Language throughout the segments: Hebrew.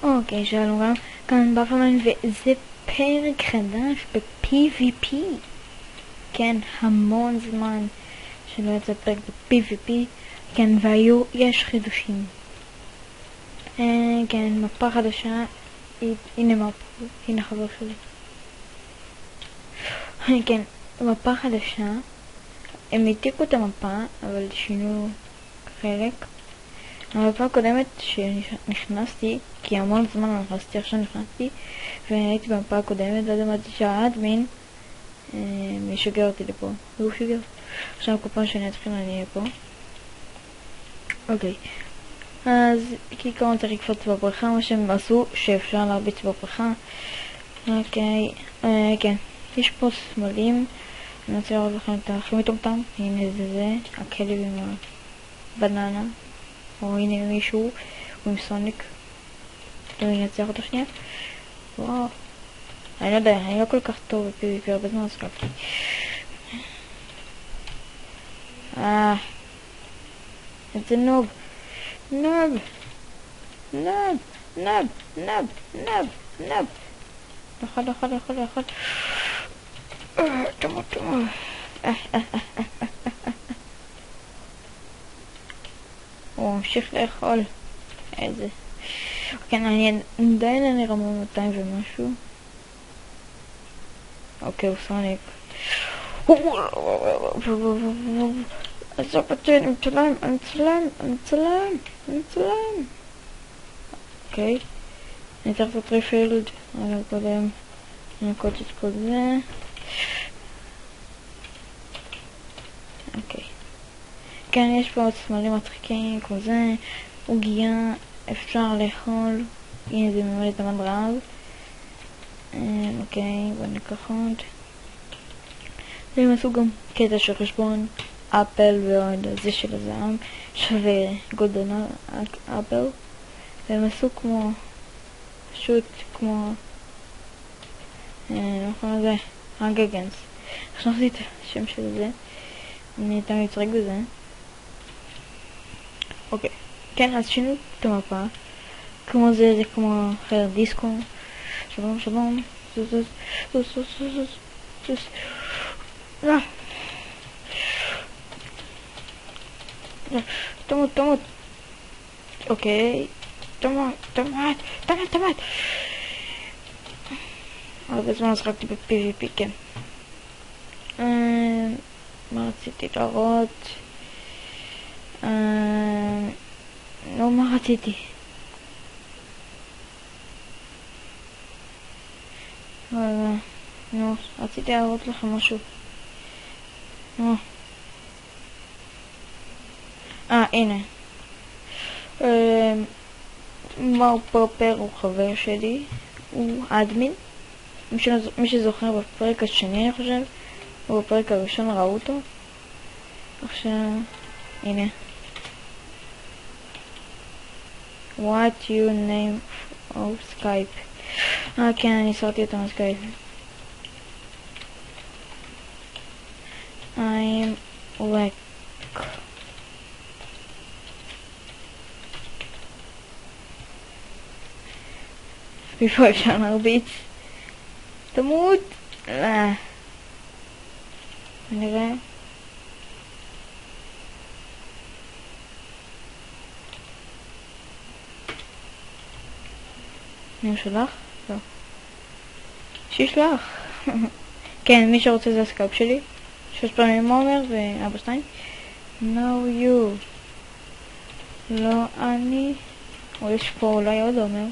אוקיי, שלום גם, כאן בפרמן וזה פרק חדש ב-PvP. כן, המון זמן שלא יצא פרק ב-PvP. כן, והיו, יש חידושים. כן, מפה חדשה. הנה מפה, הנה חבר שלי. כן, מפה חדשה. הם העתיקו את המפה, אבל שינו חלק. המפה הקודמת שנכנסתי, כי המון זמן לא נכנסתי, עכשיו נכנסתי והייתי במפה הקודמת ואז אמרתי שהאדמין משגר אותי לפה והוא שגר. עכשיו כל פעם שאני אתחיל אני אהיה פה. אוקיי, אז כעיקרון צריך לקפוץ בבריכה, מה שהם עשו שאפשר להרביץ בבריכה. אוקיי, כן, יש פה סמלים, אני רוצה לראות לכם את הכי מטומטם. הנה זה הכלב עם הבננה, או הנה מישהו, הוא עם סוניק. אני אצליח אותו שנייה. וואו, אני לא יודע, אני לא כל כך טוב ב-PvP, הרבה זמן סקפתי. איזה נוב. נוב. נוב. נוב. נוב. נוב. נוב. לאכול. תמות. הוא ממשיך לאכול. איזה... כן, עדיין אני רמה 200 ומשהו. אוקיי, הוא סוניק. עזוב אותי, אני מצלם. אוקיי. אני צריך לעשות ריפילד. רגע, קודם נקוד את כל זה. אוקיי. כן, יש פה עוד סמלים מצחיקים, כמו זה, עוגיה, אפשר לאכול, הנה זה ממלא את המן רעב. אוקיי, בוא ניקח עוד. והם עשו גם קטע של חשבון אפל ועוד זה של הזעם, שווה גולדן אפל. והם עשו כמו, פשוט כמו, נכון זה, הגגנס. חשבתי את השם של זה, אני תמיד מצחק בזה. אוקיי, כן, אז שינו את המפה, כמו זה כמו חדר דיסקו. שלום, זוז. תמות. אוקיי, תמות. הרבה זמן שחקתי ב-PvP, כן. מה רציתי להראות? מה רציתי? רציתי להראות לכם משהו. הנה. מר פופר הוא חבר שלי, הוא אדמין. מי שזוכר בפרק השני אני חושב, ובפרק הראשון ראו אותו. עכשיו, הנה. What your name of Skype? כן, אני סרתי אותם בסקייפ. I'm Lek. בפה אפשר להרביץ. תמות. נראה. אני משולח? לא. שישלח. כן, מי שרוצה זה הסקייפ שלי. 6 פעמים עומר ואבא 2. No you. לא אני. או יש פה אולי עוד עומר.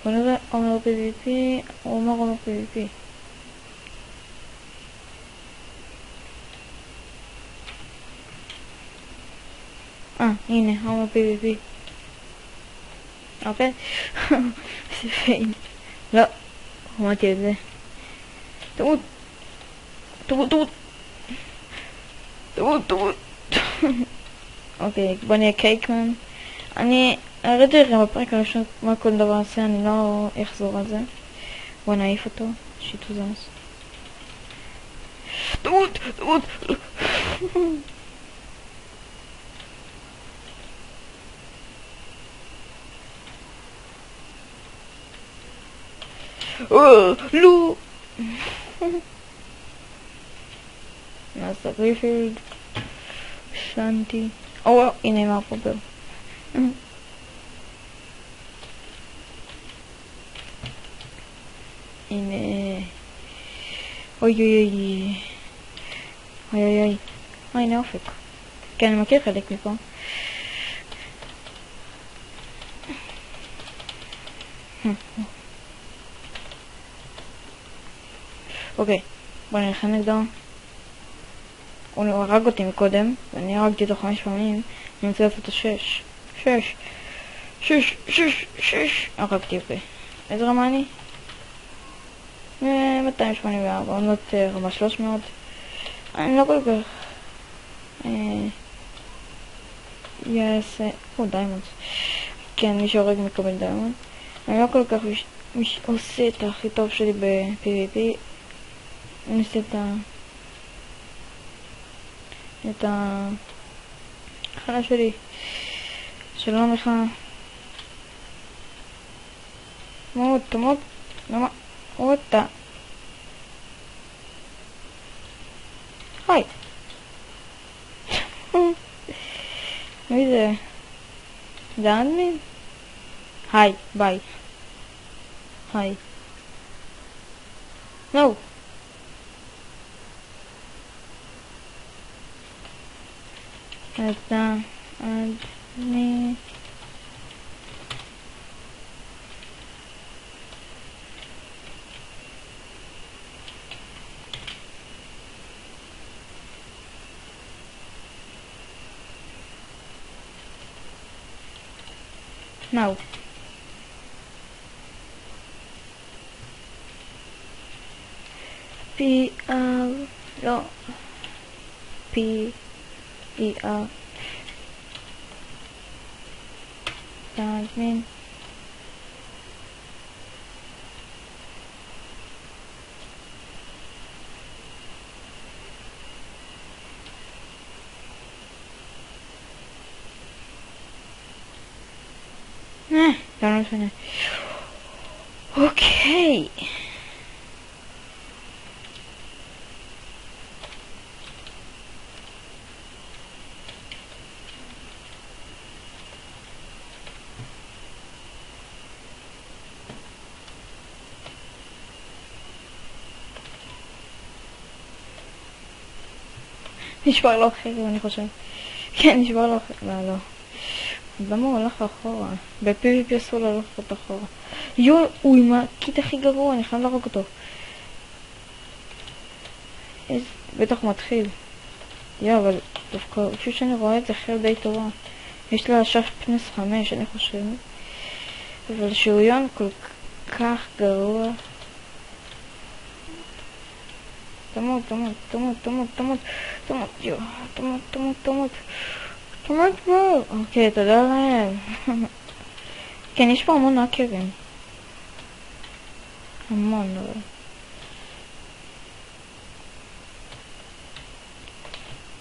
בוא נראה עומר PvP. עומר PvP. הנה, עומר PvP. אוקיי? זה פיין. לא, אמרתי את זה. תמות. אוקיי, בוא נהיה קייקמן. אני הראיתי לכם בפרק הראשון מה כל דבר עושה, אני לא אחזור על זה. בוא נעיף אותו, שיטוזנס. תמות. לא! נעשה ריפילד. שנתי. הנה מה פופר. הנה. אוי אוי אוי. אוי אוי אוי. הנה אופק. כן, אני מכיר חלק מפה. אוקיי, בוא נלחם נגדו. הוא הרג אותי מקודם, ואני הרגתי אותו 5 פעמים. אני רוצה לעשות אותו 6. הרגתי, אוקיי. איזה רמה אני? 284, עונות רמה 300. אני לא כל כך... דיימונד. כן, מי שהורג מקבל דיימונד. אני לא כל כך עושה את הכי טוב שלי ב-PvP. אני עושה את החלה שלי. שלום לך. תמות. למה? אותה. היי. מי זה? זה אדמין? היי, ביי. היי. נו. אתה אדמין. Now. לא. P-E-R. admin. לא משנה. אוקיי. נשבר לו אחר, אני חושב. כן, נשבר לו אחר. לא. למה הוא הולך אחורה? ב-PvP אסור ללכת אחורה. הוא עם הקיט הכי גרוע, אני חייב להרוג אותו. בטח הוא מתחיל. אבל דווקא, פשוט שאני רואה את זה אחר די טובה. יש לה שף פנס 5, אני חושב. אבל שריון כל כך גרוע. תמות. תמות בו. אוקיי, תודה להם. כן, יש פה המון האקרים. המון, אבל.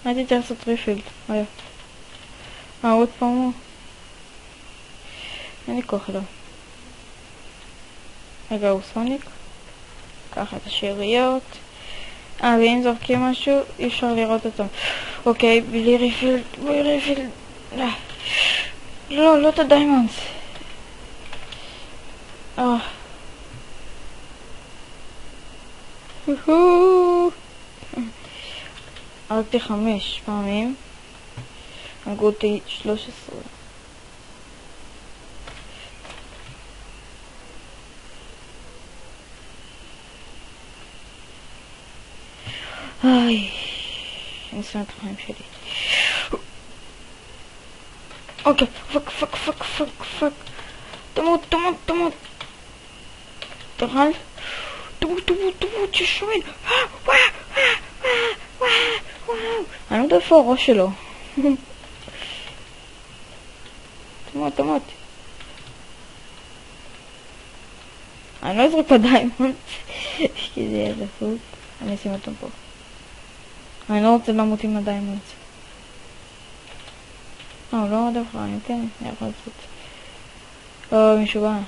הייתי צריך לעשות ריפילד. עוד פעם הוא. אין לי כוח לו. רגע, הוא סוניק. ככה את השאריות. ואם זורקים משהו, אי אפשר לראות אותו. אוקיי, בלי ריפילד. לא את הדיימונדס. הרגתי 5 פעמים. הרגו אותי 13. אני שם את החיים שלי. אוקיי, פאק. תמות. תוכל? תמות, ששומד. אני לא יודע איפה הראש שלו. תמות. אני לא אזרוק בדיימונד. כי זה יהיה דפוק. אני אשים אותם פה. אני לא רוצה למות עם הדיימונד. לא עוד דבר, אני כן, אני יכול לעשות. מישהו בא.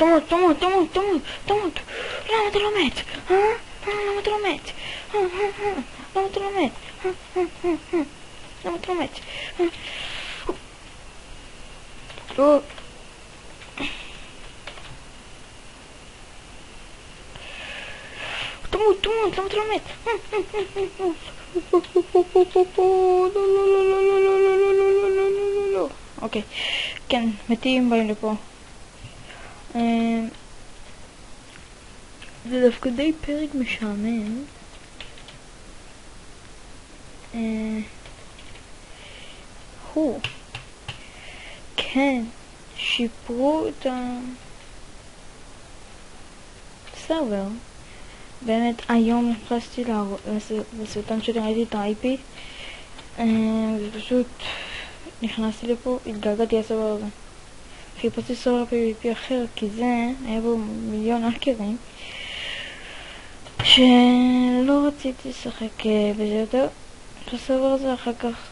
תמות, תמות, תמות, תמות, תמות. למה אתה לא מת? למה אתה לא מת? למה אתה לא מת? למה אתה לא מת? תמות, תמות, למה אתה לא מת? אוקיי, כן, מתים באים לפה. זה דווקא די פרק משעמם. כן, שיפרו את הסרבר. באמת היום נכנסתי לסרטון שלי, ראיתי את ה-IP ופשוט נכנסתי לפה, התגעגעתי לסרבר הזה. חיפשתי סרבר PvP אחר, כי זה היה בו מיליון האקרים שלא רציתי לשחק בזה יותר. בסרבר הזה אחר כך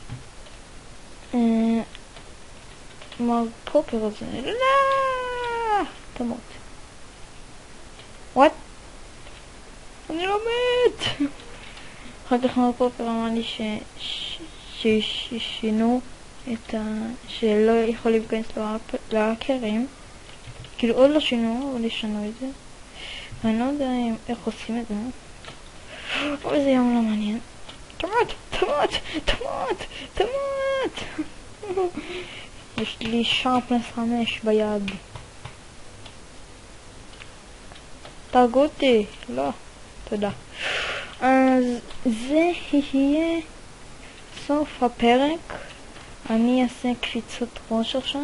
מר פופר הזה, לא! תמות. וואט? אני לא מת! אחר כך מר פופר אמר לי ששינו את שלא יכולים להיכנס להאקרים. כאילו עוד לא שינו, אבל ישנו את זה. ואני לא יודע איך עושים את זה. אבל זה יום לא מעניין. תמות! תמות! תמות! תמות! יש לי שרפנס 5 ביד. תרגו אותי. לא. תודה. אז זה יהיה סוף הפרק. אני אעשה קפיצות ראש עכשיו.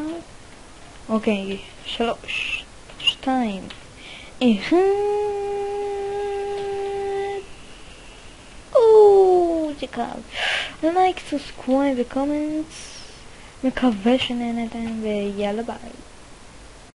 אוקיי, 3, 2, 1. זה קל. לייק, סאבסקרייב וקומנטס. מקווה שנהנתם ויאללה ביי.